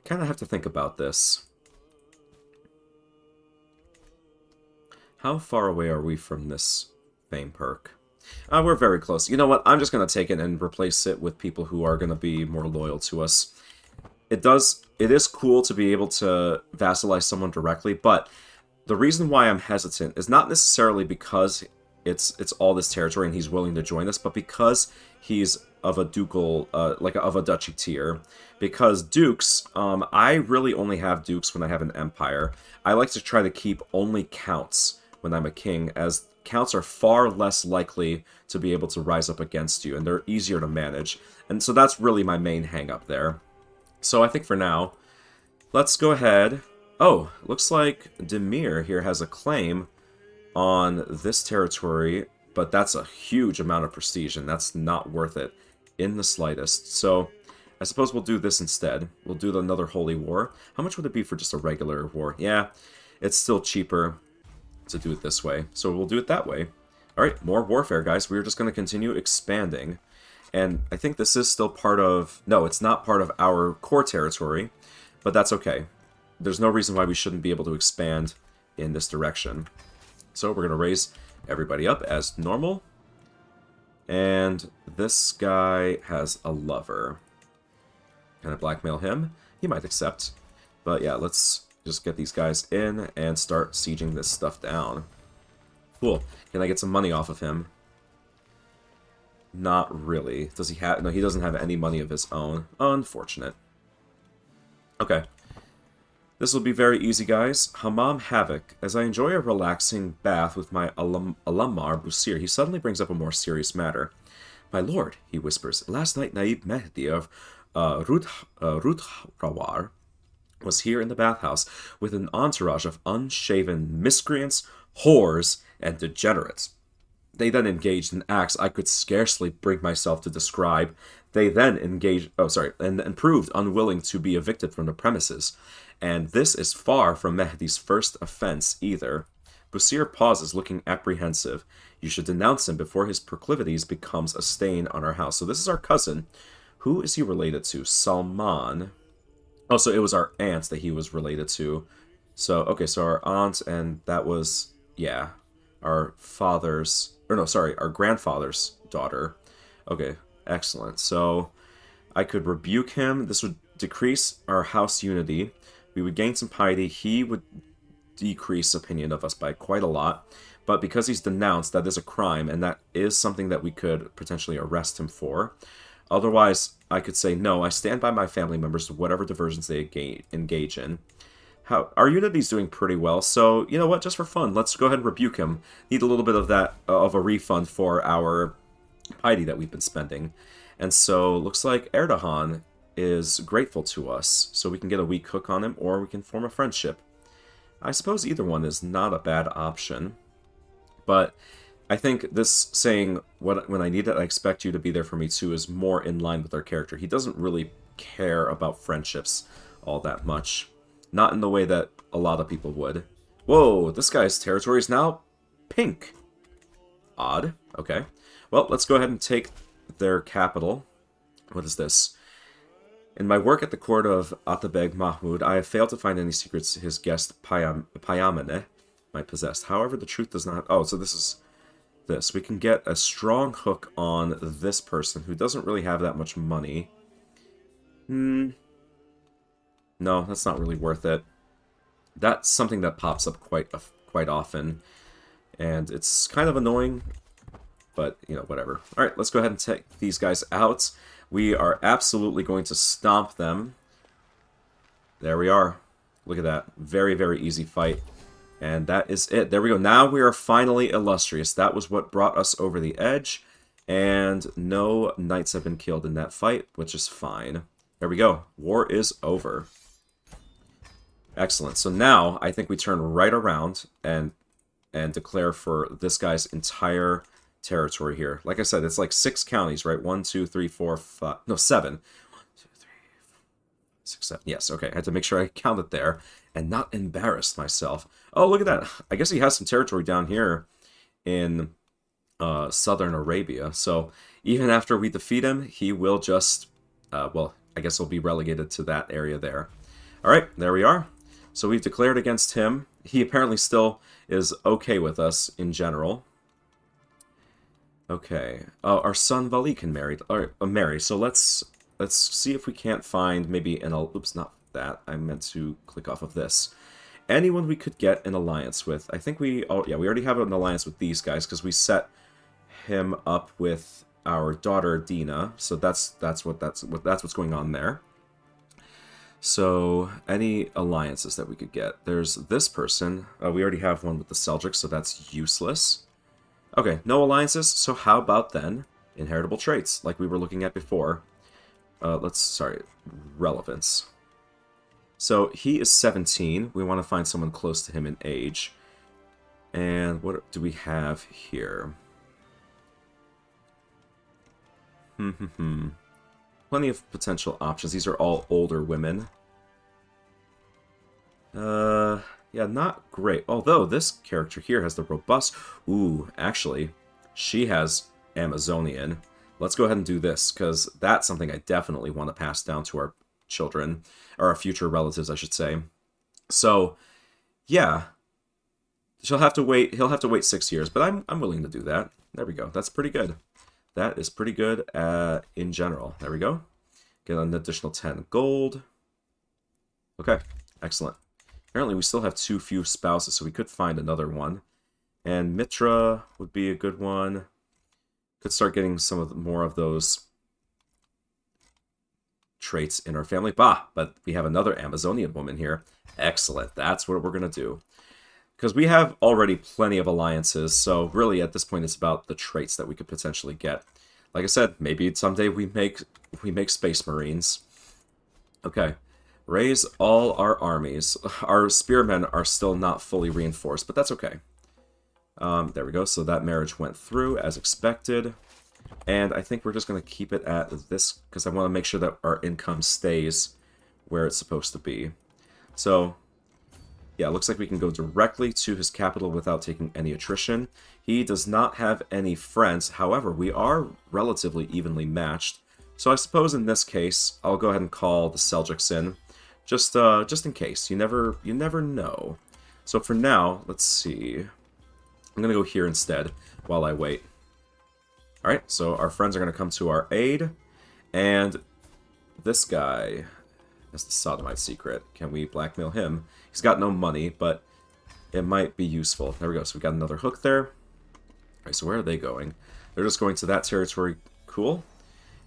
Kind of have to think about this. How far away are we from this fame perk? We're very close. You know what? I'm just going to take it and replace it with people who are going to be more loyal to us. It is cool to be able to vassalize someone directly, but the reason why I'm hesitant is not necessarily because it's all this territory and he's willing to join us, but because he's of a ducal, of a duchy tier. Because dukes, I really only have dukes when I have an empire. I like to try to keep only counts when I'm a king, as counts are far less likely to be able to rise up against you, and they're easier to manage. And so that's really my main hang-up there. So I think for now, let's go ahead. Oh, looks like Demir here has a claim on this territory, but that's a huge amount of prestige, and that's not worth it in the slightest. So I suppose we'll do this instead. We'll do another holy war. How much would it be for just a regular war? Yeah, it's still cheaper to do it this way, so we'll do it that way. Alright, more warfare, guys. We're just going to continue expanding. And I think this is still part of... No, it's not part of our core territory, but that's okay. There's no reason why we shouldn't be able to expand in this direction. So we're going to raise everybody up as normal. And this guy has a lover. Can I blackmail him? He might accept. But yeah, let's just get these guys in and start sieging this stuff down. Cool. Can I get some money off of him? Not really. Does he have... No, he doesn't have any money of his own. Unfortunate. Okay. This will be very easy, guys. Hammam Havoc. As I enjoy a relaxing bath with my Alamar Busir, he suddenly brings up a more serious matter. My lord, he whispers, last night Naib Mehdi of Rudhrawar was here in the bathhouse with an entourage of unshaven miscreants, whores, and degenerates. They then engaged in acts I could scarcely bring myself to describe. They then engaged... Oh, sorry. And proved unwilling to be evicted from the premises. And this is far from Mehdi's first offense, either. Busir pauses, looking apprehensive. You should denounce him before his proclivities becomes a stain on our house. So this is our cousin. Who is he related to? Salman. Oh, so it was our aunt that he was related to. So, okay, so our aunt, and that was... Yeah. Our father's... Or no, sorry, our grandfather's daughter. Okay, excellent. So I could rebuke him. This would decrease our house unity. We would gain some piety. He would decrease opinion of us by quite a lot. But because he's denounced, that is a crime, and that is something that we could potentially arrest him for. Otherwise, I could say, no, I stand by my family members to whatever diversions they engage in. Our Unity's doing pretty well, so, you know what, just for fun, let's go ahead and rebuke him. Need a little bit of that, of a refund for our piety that we've been spending. And so, looks like Erdogan is grateful to us, so we can get a weak hook on him, or we can form a friendship. I suppose either one is not a bad option, but I think this saying, when I need it, I expect you to be there for me too, is more in line with our character. He doesn't really care about friendships all that much. Not in the way that a lot of people would. Whoa, this guy's territory is now pink. Odd. Okay. Well, let's go ahead and take their capital. What is this? In my work at the court of Atabeg Mahmud, I have failed to find any secrets his guest Payamene might possess. However, the truth does not... Oh, so this is this. We can get a strong hook on this person who doesn't really have that much money. No, that's not really worth it. That's something that pops up quite often, and it's kind of annoying, but, you know, whatever. Alright, let's go ahead and take these guys out. We are absolutely going to stomp them. There we are. Look at that. Very, very easy fight. And that is it. There we go. Now we are finally illustrious. That was what brought us over the edge, and no knights have been killed in that fight, which is fine. There we go. War is over. Excellent. So now, I think we turn right around and declare for this guy's entire territory here. Like I said, it's like 6 counties, right? 1, 2, 3, 4, 5... No, 7. 1, 2, 3, 4, 6, 7. Yes, okay. I had to make sure I counted there and not embarrassed myself. Oh, look at that. I guess he has some territory down here in southern Arabia. So even after we defeat him, he will just... well, I guess he'll be relegated to that area there. Alright, there we are. So we've declared against him. He apparently still is okay with us in general. Okay. Our son Vali can marry. So let's see if we can't find maybe an... Oops, not that. I meant to click off of this. Anyone we could get an alliance with. I think we... Oh, yeah, we already have an alliance with these guys because we set him up with our daughter Dina. So that's what's going on there. So, any alliances that we could get. There's this person. We already have one with the Seljuks, so that's useless. Okay, no alliances. So how about then inheritable traits, like we were looking at before. Relevance. So, he is 17. We want to find someone close to him in age. And what do we have here? Plenty of potential options. These are all older women. Yeah, not great. Although, this character here has the robust... Ooh, actually, She has Amazonian. Let's go ahead and do this, because that's something I definitely want to pass down to our children, or our future relatives, I should say. So, yeah, he'll have to wait 6 years, but I'm willing to do that. There we go. That's pretty good. That is pretty good in general. There we go. Get an additional 10 gold. Okay, excellent. Apparently we still have too few spouses, so we could find another one. And Mitra would be a good one. Could start getting more of those traits in our family. Bah, but we have another Amazonian woman here. Excellent. That's what we're going to do. Because we have already plenty of alliances, so really at this point it's about the traits that we could potentially get. Like I said, maybe someday we make Space Marines. Okay. Raise all our armies. Our spearmen are still not fully reinforced, but that's okay. There we go. So that marriage went through as expected. And I think we're just going to keep it at this because I want to make sure that our income stays where it's supposed to be. So, yeah, it looks like we can go directly to his capital without taking any attrition. He does not have any friends. However, we are relatively evenly matched. So I suppose in this case, I'll go ahead and call the Seljuks in. Just in case. You never know. So for now, let's see. I'm going to go here instead while I wait. Alright, so our friends are going to come to our aid. And this guy, that's the Sodomite secret. Can we blackmail him? He's got no money, but it might be useful. There we go. So we got another hook there. Alright, so where are they going? They're just going to that territory. Cool.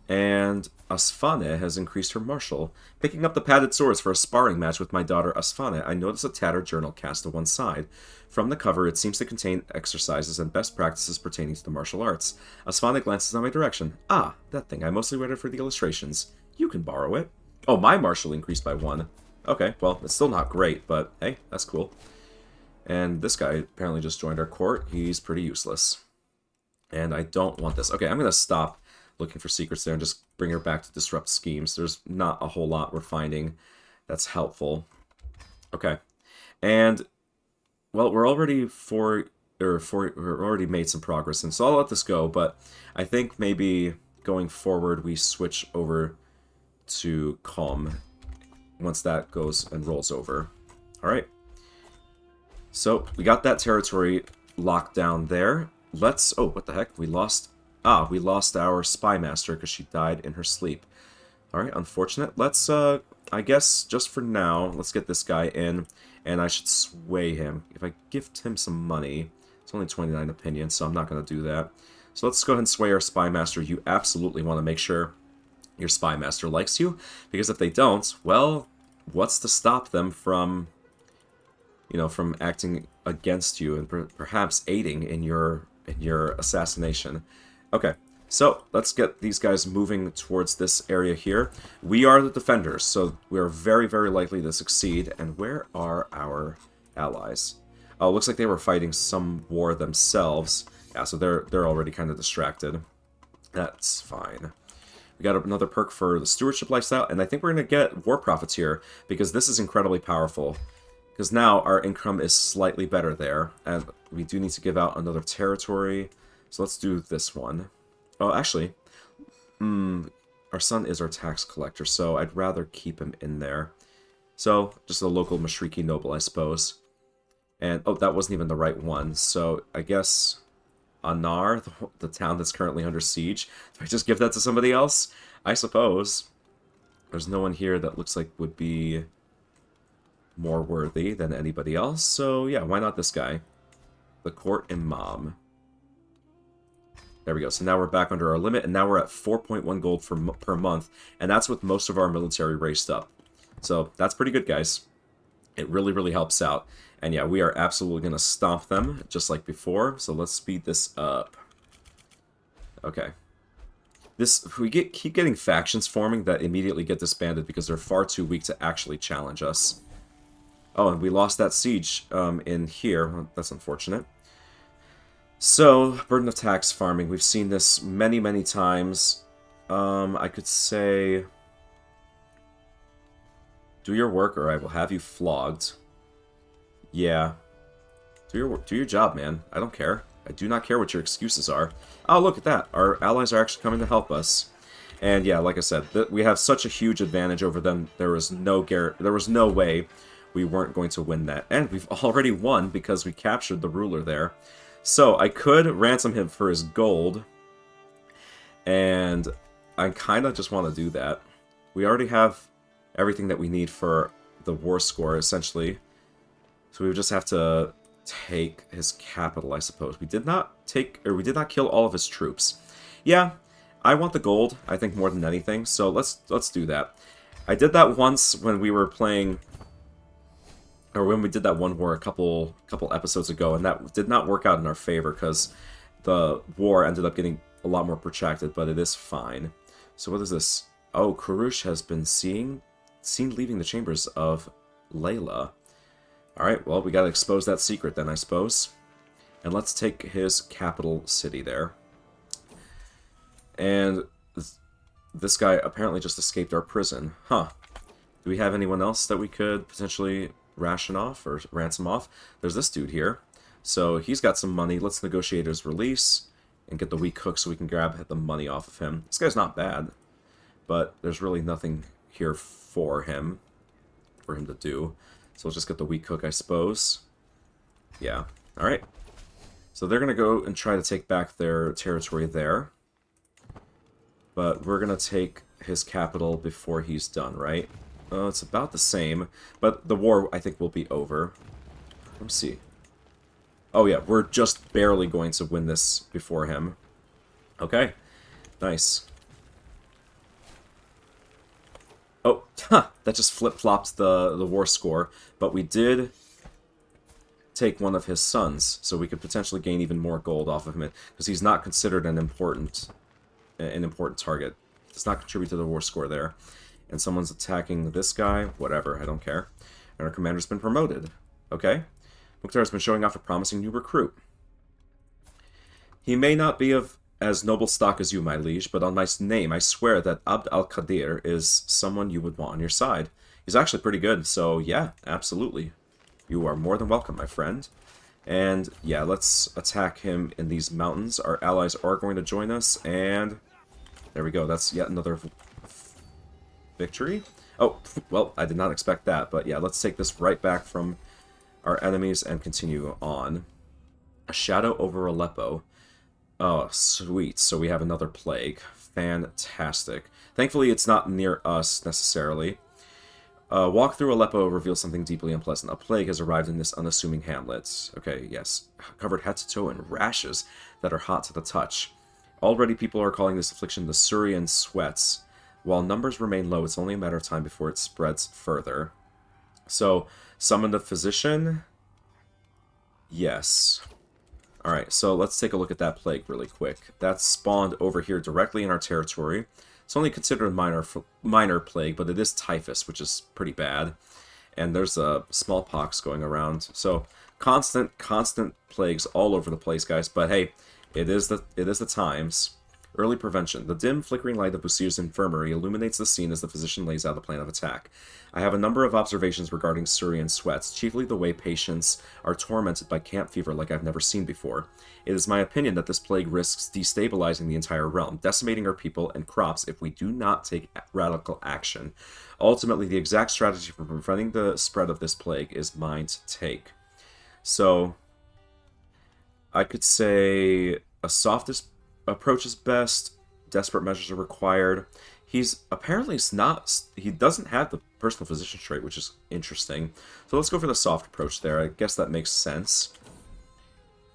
And Asfane has increased her martial. Picking up the padded swords for a sparring match with my daughter Asfane, I notice a tattered journal cast to one side. From the cover, it seems to contain exercises and best practices pertaining to the martial arts. Asfane glances in my direction. Ah, that thing. I mostly read it for the illustrations. You can borrow it. Oh, my martial increased by 1. Okay, well, it's still not great, but hey, that's cool. And this guy apparently just joined our court. He's pretty useless. And I don't want this. Okay, I'm going to stop looking for secrets there and just bring her back to disrupt schemes. There's not a whole lot we're finding that's helpful. Okay. And, well, we're already already made some progress, and so I'll let this go, but I think maybe going forward we switch over to Calm once that goes and rolls over. Alright. So, we got that territory locked down there. Let's... Oh, what the heck? We lost our spy master because she died in her sleep. Alright, unfortunate. Let's, I guess, just for now, let's get this guy in, and I should sway him. If I gift him some money, it's only 29 opinion, so I'm not going to do that. So let's go ahead and sway our spy master. You absolutely want to make sure your spy master likes you, because if they don't, well, what's to stop them from, you know, from acting against you and perhaps aiding in your assassination? Okay, so let's get these guys moving towards this area here. We are the defenders, so we are very, very likely to succeed. And where are our allies? Oh, it looks like they were fighting some war themselves. Yeah, so they're already kind of distracted. That's fine. We got another perk for the stewardship lifestyle, and I think we're going to get war profits here, because this is incredibly powerful. Because now our income is slightly better there, and we do need to give out another territory. So let's do this one. Oh, actually, our son is our tax collector, so I'd rather keep him in there. So, just a local Mashriki noble, I suppose. And, oh, that wasn't even the right one. So, I guess Anar, the town that's currently under siege. Do I just give that to somebody else? I suppose. There's no one here that looks like would be more worthy than anybody else. So, yeah, why not this guy? The court imam. There we go. So now we're back under our limit, and now we're at 4.1 gold per month, and that's with most of our military raced up. So that's pretty good, guys. It really, really helps out. And yeah, we are absolutely going to stomp them, just like before. So let's speed this up. Okay. We keep getting factions forming that immediately get disbanded because they're far too weak to actually challenge us. Oh, and we lost that siege in here. Well, that's unfortunate. So, burden of tax farming. We've seen this many, many times. I could say, do your work or I will have you flogged. Yeah. Do your job, man. I don't care. I do not care what your excuses are. Oh, look at that. Our allies are actually coming to help us. And yeah, like I said, we have such a huge advantage over them. There was no way we weren't going to win that. And we've already won because we captured the ruler there. So I could ransom him for his gold. And I kind of just want to do that. We already have everything that we need for the war score, essentially. So we would just have to take his capital, I suppose. We did not kill all of his troops. Yeah, I want the gold, I think, more than anything, so let's do that. I did that once when we were playing, or when we did that one war a couple episodes ago, and that did not work out in our favor because the war ended up getting a lot more protracted, but it is fine. So what is this? Oh, Kurush has been seen leaving the chambers of Layla. Alright, well, we gotta expose that secret then, I suppose. And let's take his capital city there. And this guy apparently just escaped our prison. Huh. Do we have anyone else that we could potentially ration off or ransom off? There's this dude here. So he's got some money. Let's negotiate his release and get the weak hook so we can grab the money off of him. This guy's not bad, but there's really nothing here for him to do. So we'll just get the weak hook, I suppose. Yeah. Alright. So they're going to go and try to take back their territory there. But we're going to take his capital before he's done, right? It's about the same. But the war, I think, will be over. Let's see. Oh, yeah. We're just barely going to win this before him. Okay. Nice. Oh, that just flip-flopped the war score. But we did take one of his sons, so we could potentially gain even more gold off of him, because he's not considered an important target. Does not contribute to the war score there. And someone's attacking this guy. Whatever, I don't care. And our commander's been promoted. Okay. Mukhtar's been showing off a promising new recruit. He may not be of as noble stock as you, my liege, but on my name, I swear that Abd al-Qadir is someone you would want on your side. He's actually pretty good, so yeah, absolutely. You are more than welcome, my friend. And yeah, let's attack him in these mountains. Our allies are going to join us, and there we go. That's yet another victory. Oh, well, I did not expect that, but yeah, let's take this right back from our enemies and continue on. A shadow over Aleppo. Oh, sweet. So we have another plague. Fantastic. Thankfully, it's not near us, necessarily. Walk through Aleppo reveals something deeply unpleasant. A plague has arrived in this unassuming hamlet. Okay, yes. Covered head to toe in rashes that are hot to the touch. Already people are calling this affliction the Syrian sweats. While numbers remain low, it's only a matter of time before it spreads further. So, summon a physician? Yes. Alright, so let's take a look at that plague really quick. That's spawned over here directly in our territory. It's only considered a minor plague, but it is typhus, which is pretty bad. And there's a smallpox going around. So constant plagues all over the place, guys. But hey, it is the times. Early prevention. The dim, flickering light of Busir's infirmary illuminates the scene as the physician lays out the plan of attack. I have a number of observations regarding Syrian sweats, chiefly the way patients are tormented by camp fever like I've never seen before. It is my opinion that this plague risks destabilizing the entire realm, decimating our people and crops if we do not take radical action. Ultimately, the exact strategy for preventing the spread of this plague is mine to take. So, I could say a softest approach is best. Desperate measures are required. He's apparently he doesn't have the personal physician trait, which is interesting. So let's go for the soft approach there. I guess that makes sense.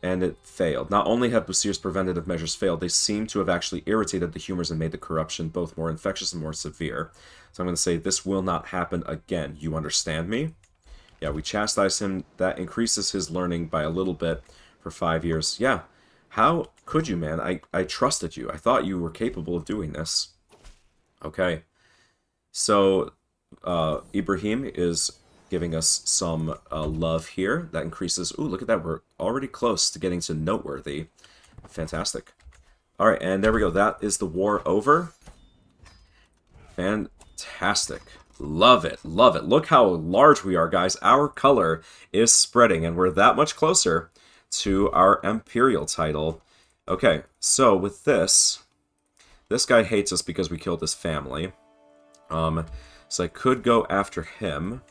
And it failed. Not only have Busir's preventative measures failed, they seem to have actually irritated the humors and made the corruption both more infectious and more severe. So I'm going to say this will not happen again. You understand me? Yeah, we chastise him. That increases his learning by a little bit for 5 years. Yeah. How could you, man? I trusted you. I thought you were capable of doing this. Okay. So, Ibrahim is giving us some love here. That increases... Ooh, look at that. We're already close to getting to noteworthy. Fantastic. Alright, and there we go. That is the war over. Fantastic. Love it. Love it. Look how large we are, guys. Our color is spreading, and we're that much closer to our Imperial title. Okay, so with this guy hates us because we killed his family. So I could go after him.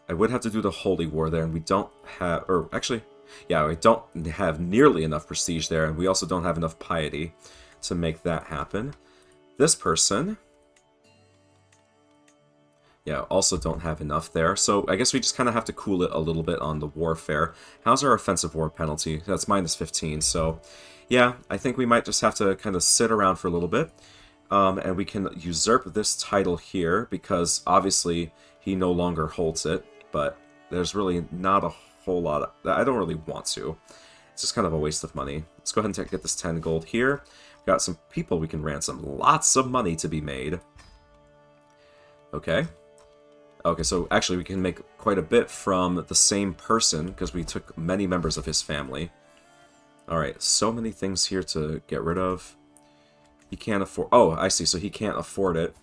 I would have to do the Holy War there, and we don't have... Or, actually, yeah, we don't have nearly enough prestige there, and we also don't have enough piety to make that happen. This person... Yeah, also don't have enough there. So I guess we just kind of have to cool it a little bit on the warfare. How's our offensive war penalty? That's -15, so... Yeah, I think we might just have to kind of sit around for a little bit. And we can usurp this title here, because obviously he no longer holds it. But there's really not a whole lot of... I don't really want to. It's just kind of a waste of money. Let's go ahead and get this 10 gold here. We've got some people we can ransom. Lots of money to be made. Okay. Okay, so actually we can make quite a bit from the same person, because we took many members of his family. Alright, so many things here to get rid of. He can't afford... Oh, I see, so he can't afford it.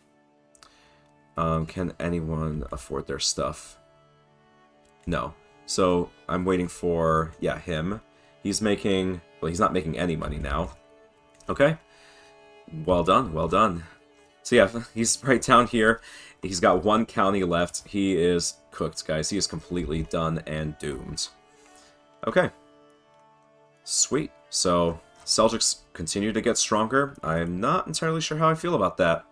Can anyone afford their stuff? No. So, I'm waiting for, yeah, him. He's making... Well, he's not making any money now. Okay. Well done, well done. So yeah, he's right down here. He's got one county left. He is cooked, guys. He is completely done and doomed. Okay. Sweet. So, Seljuks continue to get stronger. I'm not entirely sure how I feel about that.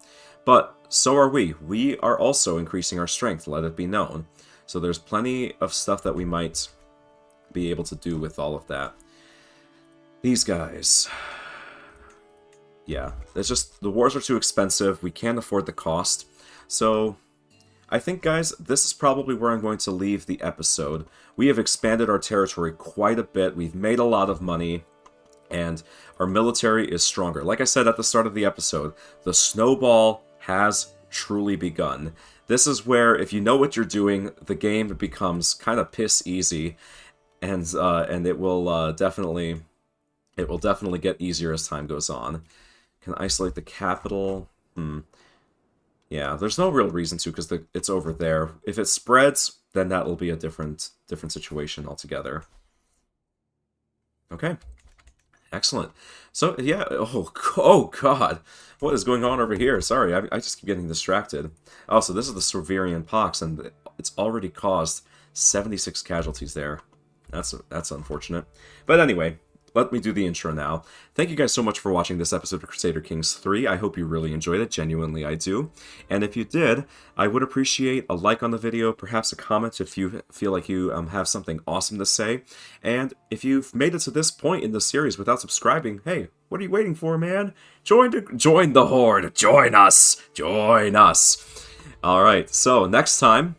But so are we. We are also increasing our strength, let it be known. So there's plenty of stuff that we might be able to do with all of that. These guys... Yeah, it's just, the wars are too expensive. We can't afford the cost. So, I think, guys, this is probably where I'm going to leave the episode. We have expanded our territory quite a bit. We've made a lot of money. And our military is stronger. Like I said at the start of the episode, the snowball has truly begun. This is where, if you know what you're doing, the game becomes kind of piss easy. And it will definitely get easier as time goes on. Can isolate the capital? Yeah, there's no real reason to, because it's over there. If it spreads, then that will be a different situation altogether. Okay. Excellent. So, yeah, oh god. What is going on over here? Sorry, I just keep getting distracted. Oh, so this is the Severian Pox, and it's already caused 76 casualties there. That's unfortunate. But anyway... Let me do the intro now. Thank you guys so much for watching this episode of Crusader Kings III. I hope you really enjoyed it. Genuinely, I do. And if you did, I would appreciate a like on the video, perhaps a comment if you feel like you have something awesome to say. And if you've made it to this point in the series without subscribing, hey, what are you waiting for, man? Join the Horde! Join us! Join us! Alright, so next time,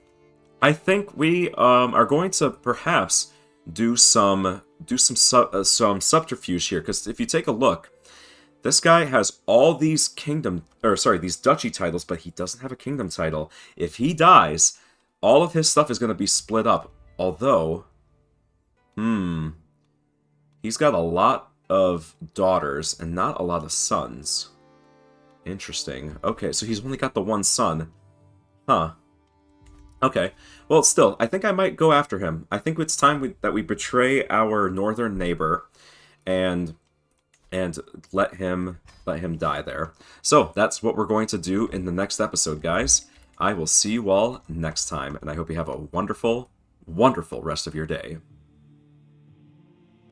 I think we are going to perhaps do some subterfuge here, because if you take a look, this guy has all these these duchy titles, but he doesn't have a kingdom title. If he dies, all of his stuff is going to be split up. Although, he's got a lot of daughters and not a lot of sons. Interesting. Okay, so he's only got the one son. Huh. Okay, well, still, I think I might go after him. I think it's time that we betray our northern neighbor and let him die there. So, that's what we're going to do in the next episode, guys. I will see you all next time, and I hope you have a wonderful, wonderful rest of your day.